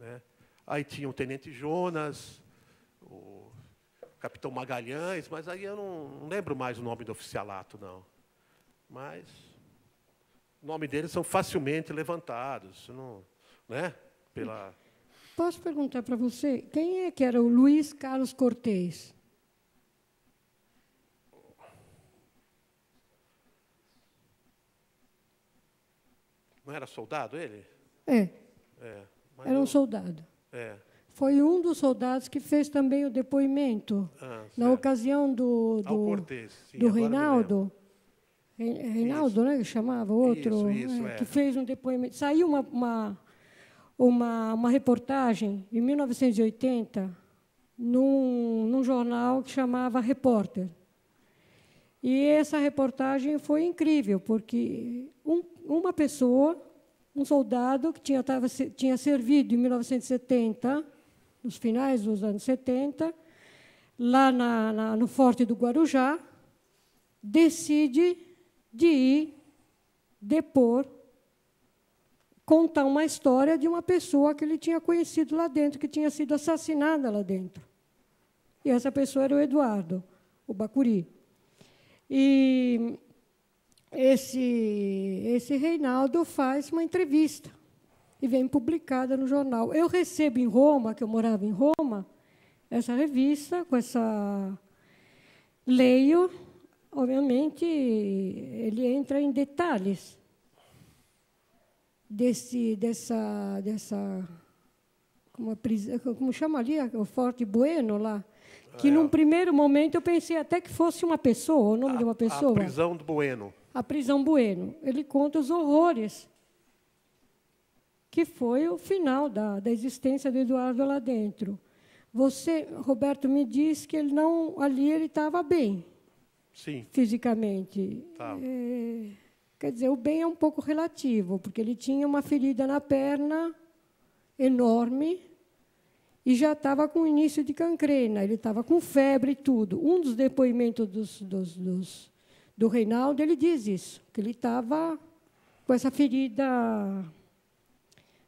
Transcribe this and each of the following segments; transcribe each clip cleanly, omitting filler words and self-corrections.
né? Aí tinha o Tenente Jonas, o Capitão Magalhães, mas aí eu não lembro mais o nome do oficialato, não. Mas o nome deles são facilmente levantados, não, né? Posso perguntar para você, quem é que era o Luiz Carlos Cortez? Não era soldado ele? Era um soldado. Foi um dos soldados que fez também o depoimento na ocasião do Cortez, sim, do Reinaldo. Reinaldo, né, que chamava o outro, que fez um depoimento. Saiu uma reportagem em 1980 num jornal que chamava Repórter. E essa reportagem foi incrível, porque uma pessoa, um soldado que tinha servido em 1970, nos finais dos anos 70, lá no Forte do Guarujá, decide de ir depor, contar uma história de uma pessoa que ele tinha conhecido lá dentro, que tinha sido assassinada lá dentro. E essa pessoa era o Eduardo, o Bacuri. E esse Reinaldo faz uma entrevista e vem publicada no jornal. Eu recebo em Roma, que eu morava em Roma, essa revista, com essa... Leio, obviamente, ele entra em detalhes dessa como chama ali, o Forte Bueno lá, que num primeiro momento eu pensei até que fosse uma pessoa, o nome de uma pessoa. A prisão do Bueno. A prisão Bueno. Ele conta os horrores que foi o final da existência do Eduardo lá dentro. Você, Roberto, me disse que ali ele estava bem. Sim. Fisicamente. Tá. Quer dizer, o bem é um pouco relativo, porque ele tinha uma ferida na perna enorme e já estava com início de cancrena, ele estava com febre e tudo. Um dos depoimentos do Reinaldo, ele diz isso, que ele estava com essa ferida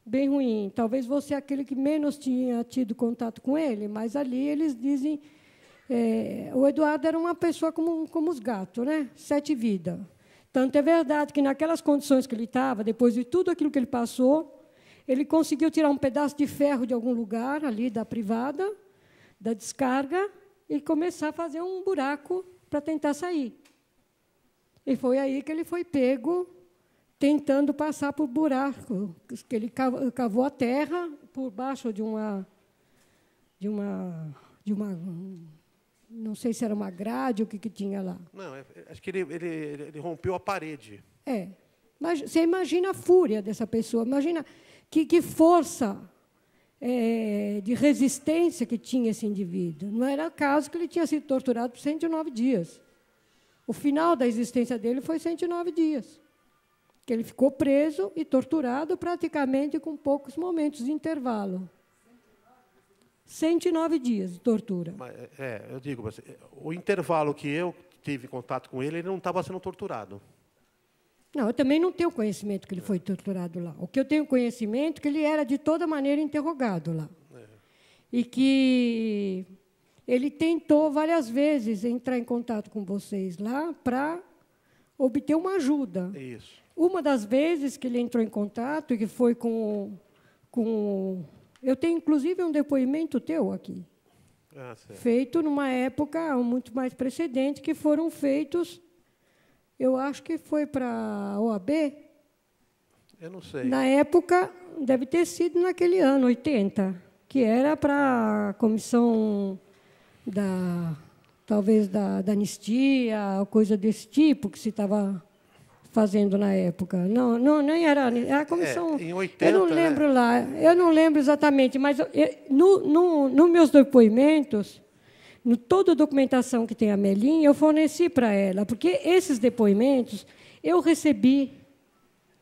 bem ruim. Talvez você é aquele que menos tinha tido contato com ele, mas ali eles dizem... o Eduardo era uma pessoa como os gatos, né? 7 vidas. Tanto é verdade que, naquelas condições que ele estava, depois de tudo aquilo que ele passou, ele conseguiu tirar um pedaço de ferro de algum lugar, ali da privada, da descarga, e começar a fazer um buraco para tentar sair. E foi aí que ele foi pego, tentando passar por buraco, que ele cavou a terra por baixo de uma não sei se era uma grade ou o que tinha lá. Não, acho que ele rompeu a parede. Mas você imagina a fúria dessa pessoa, imagina que força de resistência que tinha esse indivíduo. Não era caso que ele tinha sido torturado por 109 dias. O final da existência dele foi 109 dias. Que ele ficou preso e torturado praticamente com poucos momentos de intervalo. 109 dias de tortura. Mas, eu digo, o intervalo que eu tive contato com ele não estava sendo torturado. Não, eu também não tenho conhecimento que ele foi torturado lá. O que eu tenho conhecimento é que ele era, de toda maneira, interrogado lá. E que ele tentou, várias vezes, entrar em contato com vocês lá para obter uma ajuda. Isso. Uma das vezes que ele entrou em contato, e que foi com eu tenho, inclusive, um depoimento teu aqui, feito numa época muito mais precedente, que foram feitos, eu acho que foi para a OAB. Eu não sei. Na época, deve ter sido naquele ano, 80, que era para a comissão talvez da anistia, coisa desse tipo que se estava fazendo na época. Não, nem era a comissão. Em 80, eu não lembro lá, eu não lembro exatamente, mas nos meus depoimentos, toda a documentação que tem a Melinha, eu forneci para ela, porque esses depoimentos eu recebi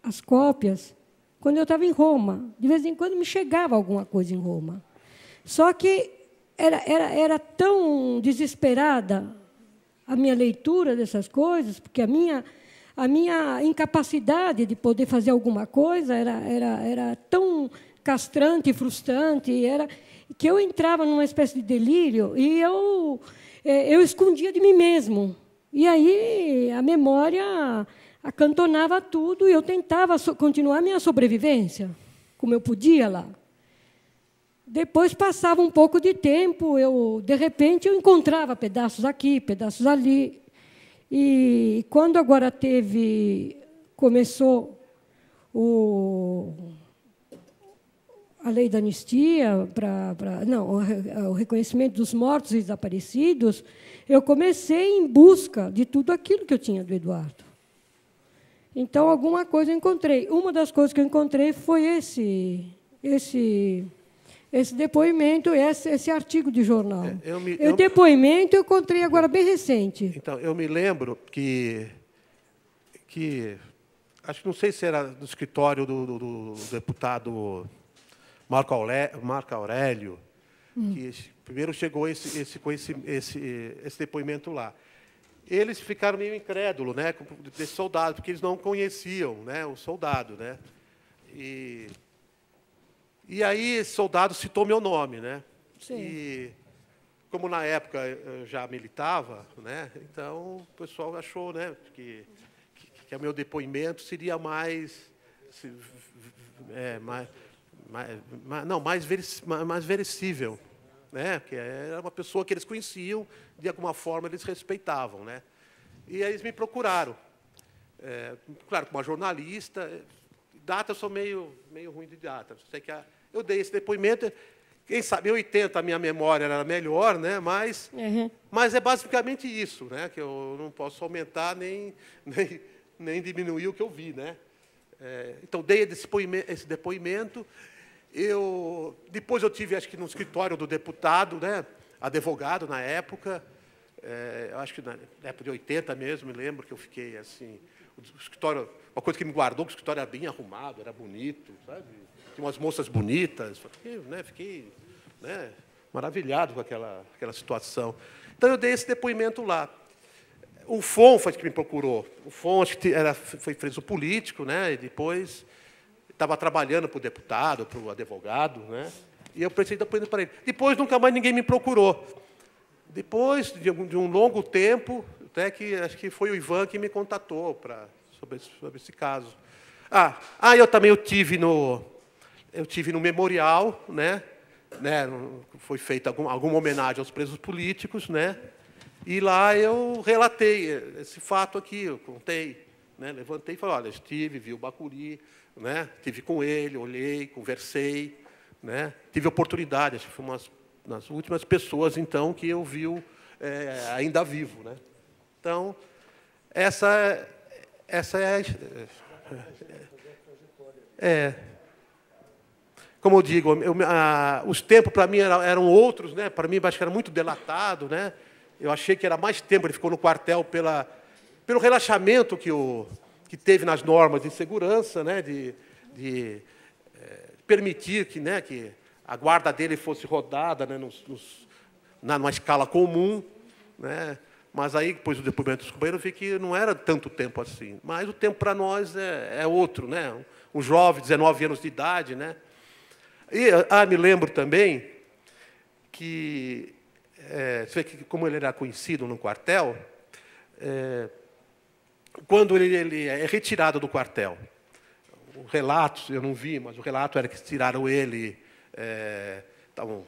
as cópias quando eu estava em Roma. De vez em quando me chegava alguma coisa em Roma. Só que era tão desesperada a minha leitura dessas coisas, porque a minha incapacidade de poder fazer alguma coisa era tão castrante, frustrante, era que eu entrava numa espécie de delírio e eu escondia de mim mesmo. E aí a memória acantonava tudo e eu tentava continuar a minha sobrevivência, como eu podia lá. Depois passava um pouco de tempo, de repente eu encontrava pedaços aqui, pedaços ali. E quando agora começou a lei da anistia, o reconhecimento dos mortos e desaparecidos, eu comecei em busca de tudo aquilo que eu tinha do Eduardo. Então, alguma coisa eu encontrei. Uma das coisas que eu encontrei foi esse depoimento, esse artigo de jornal. O depoimento eu encontrei agora bem recente. Então, eu me lembro que acho que não sei se era do escritório do deputado Marco Aurélio, que primeiro chegou esse depoimento lá. Eles ficaram meio incrédulos, né, desse soldado, porque eles não conheciam, né, o soldado, né. E aí esse soldado citou meu nome, né. Sim. E como na época eu já militava, né, então o pessoal achou, né, que o meu depoimento seria mais verossímil, né? Que era uma pessoa que eles conheciam, de alguma forma eles respeitavam, né? E aí eles me procuraram. Claro, como uma jornalista, data eu sou meio ruim de data. Sei que eu dei esse depoimento, quem sabe em 80 a minha memória era melhor, né? Mas é basicamente isso, né? Que eu não posso aumentar nem diminuir o que eu vi, né? Então dei esse depoimento. Depois eu tive, acho que no escritório do deputado, né, advogado na época, acho que na época de 80 mesmo, me lembro que eu fiquei assim, o escritório, uma coisa que me guardou, que o escritório era bem arrumado, era bonito, sabe? Tinha umas moças bonitas, fiquei, né, maravilhado com aquela situação. Então eu dei esse depoimento lá. O FON foi que me procurou. O FON acho que foi preso político, né, e depois estava trabalhando para o deputado, para o advogado, né? E eu prestei depoimento para ele. Depois, nunca mais ninguém me procurou. Depois de um longo tempo, até que acho que foi o Ivan que me contatou sobre esse caso. Eu tive no memorial, né? Foi feita alguma homenagem aos presos políticos, né? E lá eu relatei esse fato aqui, eu contei, né? Levantei e falei, olha, vi o Bacuri, né? Estive com ele, olhei, conversei, né? Tive oportunidade, acho que foi uma das últimas pessoas, então, que eu vi ainda vivo, né? Então, essa como eu digo, os tempos para mim eram outros, né? Para mim, acho que era muito delatado, né? Eu achei que era mais tempo, ele ficou no quartel pelo relaxamento que teve nas normas de segurança, né, de permitir que a guarda dele fosse rodada, né, numa escala comum, né, mas aí, depois do depoimento dos companheiros, eu vi que não era tanto tempo assim. Mas o tempo para nós é outro, né, um jovem, 19 anos de idade. Né. E me lembro também que, você vê que como ele era conhecido no quartel, quando ele é retirado do quartel, o relato, eu não vi, mas o relato era que tiraram ele, estavam